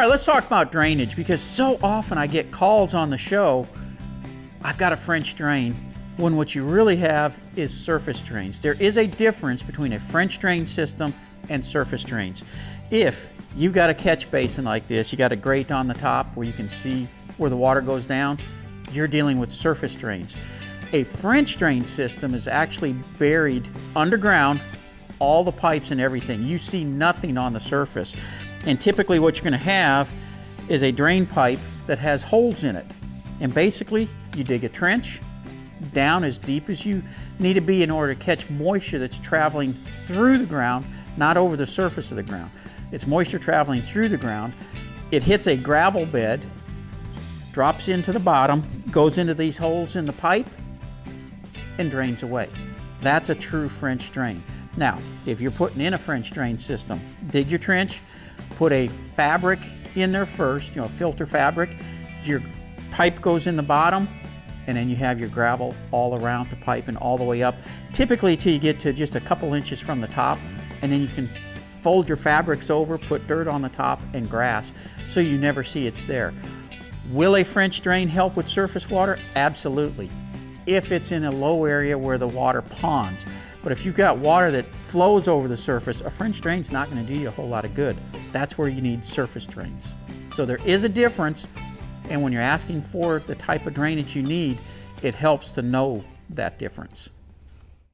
right, let's talk about drainage, because so often I get calls on the show, I've got a French drain, when what you really have is surface drains. There is a difference between a French drain system and surface drains. If you've got a catch basin like this, you got a grate on the top where you can see where the water goes down, you're dealing with surface drains. A French drain system is actually buried underground, all the pipes and everything. You see nothing on the surface. And typically what you're going to have is a drain pipe that has holes in it. And basically, you dig a trench down as deep as you need to be in order to catch moisture that's traveling through the ground, not over the surface of the ground. It's moisture traveling through the ground. It hits a gravel bed, drops into the bottom, goes into these holes in the pipe, and drains away. That's a true French drain. Now, if you're putting in a French drain system, dig your trench, put a fabric in there first, filter fabric. Your pipe goes in the bottom, and then you have your gravel all around the pipe and all the way up, typically till you get to just a couple inches from the top, and then you can fold your fabrics over, put dirt on the top and grass, so you never see it's there. Will a French drain help with surface water? Absolutely, if it's in a low area where the water ponds. But if you've got water that flows over the surface, a French drain's not going to do you a whole lot of good. That's where you need surface drains. So there is a difference, and when you're asking for the type of drainage you need, it helps to know that difference.